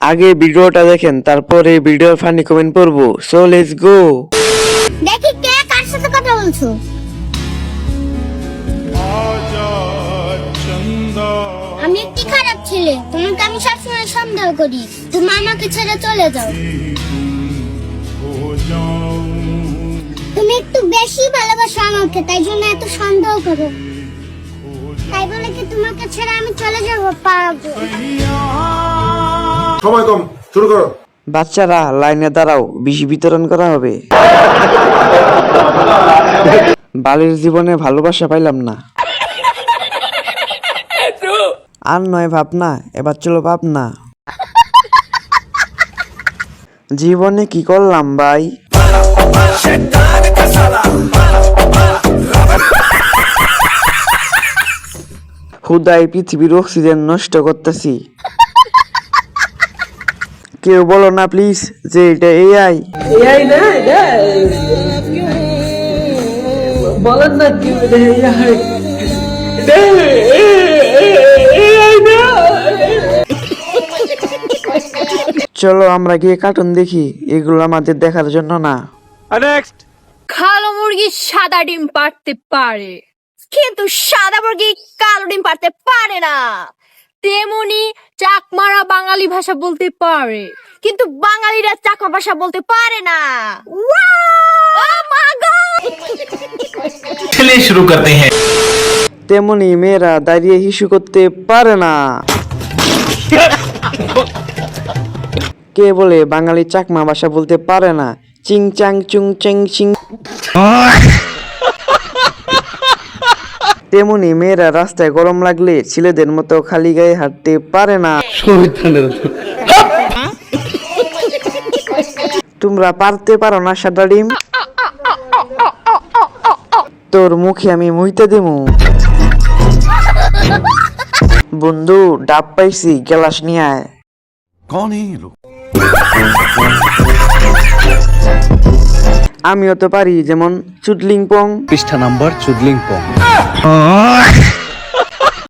আগে ভিডিওটা দেখেন, তারপরে ভিডিওর ফানি কমেন্ট পড়বো। So let's go. দেখি কে কার সাথে কথা বলছো। আমি একটি খারাপ ছেলে, তোমাকে আমি সবসময় সন্দেহ করি, তুমি আমাকে ছেড়ে চলে যাও। তুমি একটু বেশি ভালোবাসো আমাকে, তাই জন্য এত সন্দেহ করো। তাই বলে কি তোমাকে ছেড়ে আমি চলে যাবো? পারবো। সময় কম, শুরু করো। বাচ্চারা লাইনে দাঁড়াও, বিষ বিতরণ করা হবে। বালির জীবনে ভালোবাসা পাইলাম না। আর নয় ভাবনা, এবার চলো ভাবনা। জীবনে কি করলাম ভাই? হুদাই পৃথিবীর অক্সিজেন নষ্ট করতেছি। কেউ বলো না প্লিজ যে এটা এআই। এআই না, এটা বলেন না কি এআই না। চলো আমরা গিয়ে কার্টুন দেখি, এগুলো আমাদের দেখার জন্য না। কালো মুরগি সাদা ডিম পারতে পারে, কিন্তু সাদা মুরগি কালো ডিম পারতে পারে না। তেমনি চাকমারা বাঙালি ভাষা বলতে পারে, কিন্তু বাঙালিরা চাকমা ভাষা বলতে পারে না। चलिए शुरू करते हैं। তেমনি মেয়েরা দাঁড়িয়ে হিসু করতে পারে না। কে বলে বাঙালি চাকমা ভাষা বলতে পারে না? চিং চাং চুং চেং চিং। তেমনি মেয়েরা রাস্তায় গরম লাগলে ছেলেদের মতো খালি গায়ে হাঁটতে পারে না। তোমরা পারতে পারো না সাদা ডিম? তোর মুখে আমি মুইতে দেবো। বন্ধু ডাব পাইছি, গ্লাস নিয়ে আয়। कौन है ये लोग? আমিও তো পারি, যেমন চুদলিং পং। পৃষ্ঠা নাম্বার চুদলিং পং।